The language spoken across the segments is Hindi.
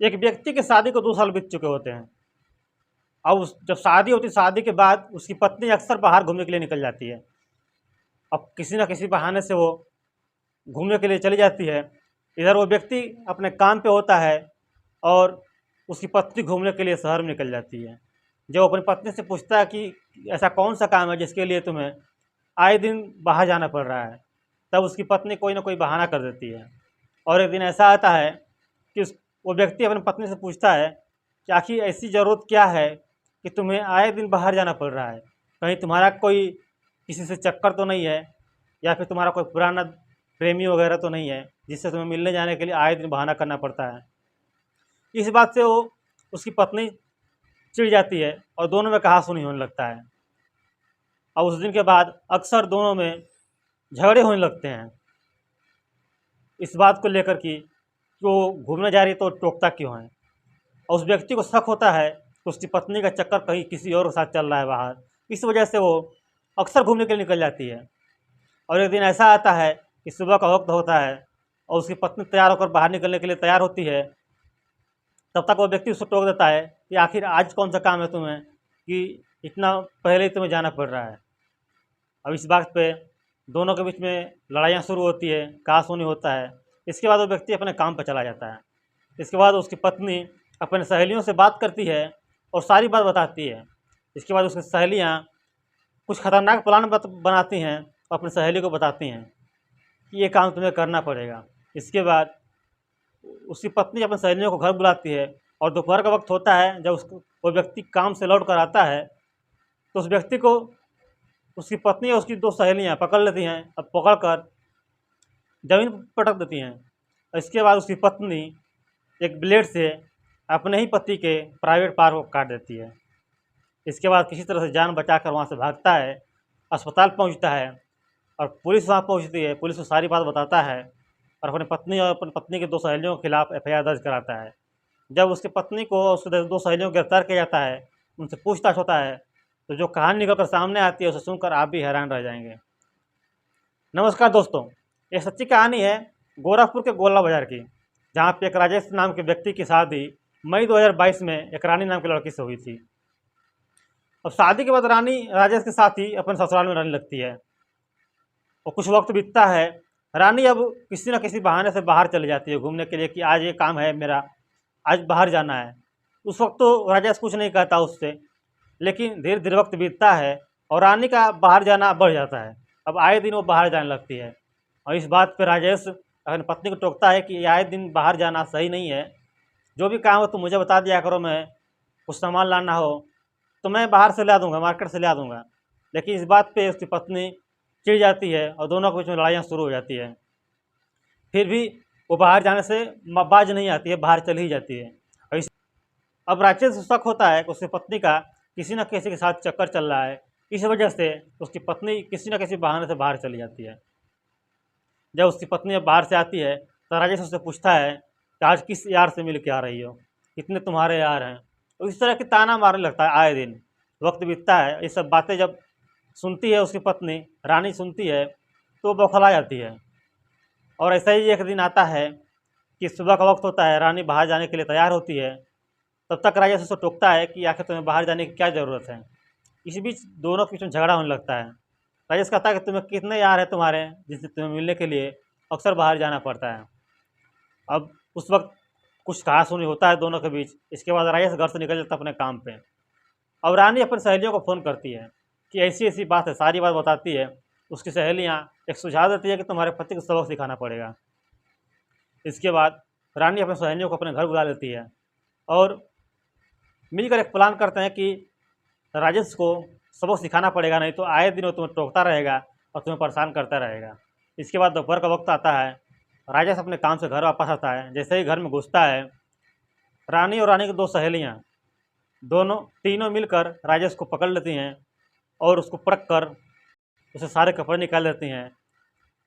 एक व्यक्ति की शादी को 2 साल बीत चुके होते हैं। अब जब शादी होती है, शादी के बाद उसकी पत्नी अक्सर बाहर घूमने के लिए निकल जाती है। अब किसी न किसी बहाने से वो घूमने के लिए चली जाती है। इधर वो व्यक्ति अपने काम पे होता है और उसकी पत्नी घूमने के लिए शहर में निकल जाती है। जब अपनी पत्नी से पूछता है कि ऐसा कौन सा काम है जिसके लिए तुम्हें आए दिन बाहर जाना पड़ रहा है, तब उसकी पत्नी कोई ना कोई बहाना कर देती है। और एक दिन ऐसा आता है कि वो व्यक्ति अपनी पत्नी से पूछता है कि आखिर ऐसी ज़रूरत क्या है कि तुम्हें आए दिन बाहर जाना पड़ रहा है? कहीं तुम्हारा कोई किसी से चक्कर तो नहीं है, या फिर तुम्हारा कोई पुराना प्रेमी वगैरह तो नहीं है जिससे तुम्हें मिलने जाने के लिए आए दिन बहाना करना पड़ता है? इस बात से वो उसकी पत्नी चिढ़ जाती है और दोनों में कहा-सुनी होने लगता है। और उस दिन के बाद अक्सर दोनों में झगड़े होने लगते हैं इस बात को लेकर कि वो घूमने जा रही है तो टोकता क्यों है। और उस व्यक्ति को शक होता है कि उसकी पत्नी का चक्कर कहीं किसी और के साथ चल रहा है बाहर। इस वजह से वो अक्सर घूमने के लिए निकल जाती है। और एक दिन ऐसा आता है कि सुबह का वक्त होता है और उसकी पत्नी तैयार होकर बाहर निकलने के लिए तैयार होती है। तब तक वो व्यक्ति उसको टोक देता है कि आखिर आज कौन सा काम है तुम्हें कि इतना पहले ही तुम्हें जाना पड़ रहा है। अब इस बात पे दोनों के बीच में लड़ाइयाँ शुरू होती है, कहा-सुनी होता है। इसके बाद वो व्यक्ति अपने काम पर चला जाता है। इसके बाद उसकी पत्नी अपने सहेलियों से बात करती है और सारी बात बताती है। इसके बाद उसकी सहेलियाँ कुछ खतरनाक प्लान बनाती हैं और अपनी सहेली को बताती हैं कि ये काम तुम्हें करना पड़ेगा। इसके बाद उसकी पत्नी अपनी सहेलियों को घर बुलाती है और दोपहर का वक्त होता है। जब उसको वो व्यक्ति काम से लौट कर आता है तो उस व्यक्ति को उसकी पत्नी और उसकी 2 सहेलियाँ पकड़ लेती हैं और पकड़ कर ज़मीन पर पटक देती हैं। और इसके बाद उसकी पत्नी एक ब्लेड से अपने ही पति के प्राइवेट पार्ट को काट देती है। इसके बाद किसी तरह से जान बचाकर वहाँ से भागता है, अस्पताल पहुँचता है और पुलिस वहाँ पहुँचती है। पुलिस को सारी बात बताता है और अपनी पत्नी और अपनी पत्नी के 2 सहेलियों के खिलाफ एफआईआर दर्ज कराता है। जब उसकी पत्नी को और उसके 2 सहेलियों को गिरफ्तार किया जाता है, उनसे पूछताछ होता है, तो जो कहानी निकल कर सामने आती है उसे सुनकर आप भी हैरान रह जाएंगे। नमस्कार दोस्तों, ये सच्ची कहानी है गोरखपुर के गोला बाजार की, जहाँ पे एक राजेश नाम के व्यक्ति की शादी मई 2022 में एक रानी नाम की लड़की से हुई थी। अब शादी के बाद रानी राजेश के साथ ही अपने ससुराल में रहने लगती है और कुछ वक्त बीतता है। रानी अब किसी न किसी बहाने से बाहर चली जाती है घूमने के लिए कि आज ये काम है मेरा, आज बाहर जाना है। उस वक्त तो राजेश कुछ नहीं कहता उससे, लेकिन धीरे धीरे वक्त बीतता है और रानी का बाहर जाना बढ़ जाता है। अब आए दिन वो बाहर जाने लगती है और इस बात पर राजेश अपनी पत्नी को टोकता है कि आए दिन बाहर जाना सही नहीं है। जो भी काम हो तुम मुझे बता दिया करो, मैं कुछ सामान लाना हो तो मैं बाहर से ला दूँगा, मार्केट से ला दूँगा। लेकिन इस बात पे उसकी पत्नी चिढ़ जाती है और दोनों के बीच में लड़ाइयाँ शुरू हो जाती है। फिर भी वो बाहर जाने से बाज नहीं आती है, बाहर चली ही जाती है। और अब राजेश को शक होता है कि उसकी पत्नी का किसी न किसी के साथ चक्कर चल रहा है। इस वजह से उसकी पत्नी किसी न किसी बहाने से बाहर चली जाती है। जब उसकी पत्नी अब बाहर से आती है तो राजेश उससे पूछता है कि आज किस यार से मिल के आ रही हो, कितने तुम्हारे यार हैं। तो इस तरह की ताना मारने लगता है आए दिन। वक्त बीतता है, ये सब बातें जब सुनती है उसकी पत्नी रानी सुनती है तो बौखला जाती है। और ऐसा ही एक दिन आता है कि सुबह का वक्त होता है, रानी बाहर जाने के लिए तैयार होती है। तब तक राजेश उसको टोकता है कि आखिर तुम्हें बाहर जाने की क्या ज़रूरत है। इसी बीच दोनों के बीच में झगड़ा होने लगता है। राजेश कहता है कि तुम्हें कितने यार हैं तुम्हारे जिनसे तुम्हें मिलने के लिए अक्सर बाहर जाना पड़ता है। अब उस वक्त कुछ कहा-सुनी होता है दोनों के बीच। इसके बाद राजेश घर से निकल जाता है अपने काम पे। अब रानी अपनी सहेलियों को फ़ोन करती है कि ऐसी-ऐसी बात है, सारी बात बताती है। उसकी सहेलियाँ एक सुझाव देती है कि तुम्हारे पति को सबक सिखाना पड़ेगा। इसके बाद रानी अपनी सहेलियों को अपने घर बुला लेती है और मिलकर एक प्लान करते हैं कि राजेश को सबक सिखाना पड़ेगा, नहीं तो आए दिन वो तुम्हें टोकता रहेगा और तुम्हें परेशान करता रहेगा। इसके बाद दोपहर का वक्त आता है, राजेश अपने काम से घर वापस आता है। जैसे ही घर में घुसता है, रानी और रानी की 2 सहेलियाँ तीनों मिलकर राजेश को पकड़ लेती हैं और उसको परख कर उसे सारे कपड़े निकाल देती हैं।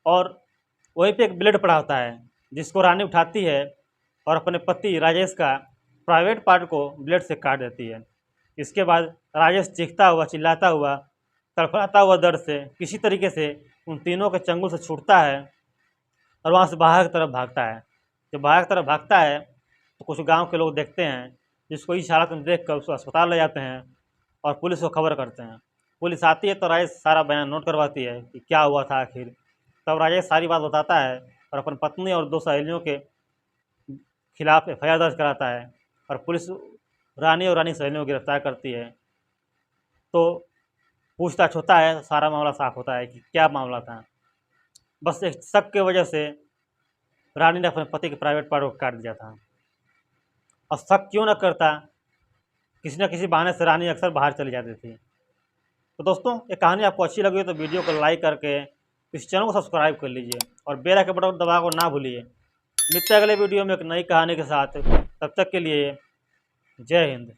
और वहीं पे एक ब्लेड पड़ा होता है जिसको रानी उठाती है और अपने पति राजेश का प्राइवेट पार्ट को ब्लेड से काट देती है। इसके बाद राजेश चीखता हुआ, चिल्लाता हुआ, तड़फड़ाता हुआ दर्द से किसी तरीके से उन तीनों के चंगुल से छूटता है और वहाँ से बाहर की तरफ भागता है। जब बाहर की तरफ भागता है तो कुछ गांव के लोग देखते हैं, जिसको इस हालत में देख कर उसको अस्पताल ले जाते हैं और पुलिस को खबर करते हैं। पुलिस आती है तो राजेश सारा बयान नोट करवाती है कि क्या हुआ था आखिर। तब राजेश सारी बात बताता है और अपनी पत्नी और 2 सहेलियों के खिलाफ FIR दर्ज कराता है और पुलिस रानी और रानी सहेलियों को गिरफ्तार करती है। तो पूछताछ होता है, सारा मामला साफ होता है कि क्या मामला था। बस एक शक की वजह से रानी ने अपने पति के प्राइवेट पार्ट को काट दिया था। और शक क्यों न करता, किसी न किसी बहाने से रानी अक्सर बाहर चली जाती थी। तो दोस्तों, ये कहानी आपको अच्छी लगी हो तो वीडियो को लाइक करके इस चैनल को सब्सक्राइब कर लीजिए और बेल आइकन बटन दबाने को ना भूलिए। मिलते हैं अगले वीडियो में एक नई कहानी के साथ। तब तक के लिए जय हिंद।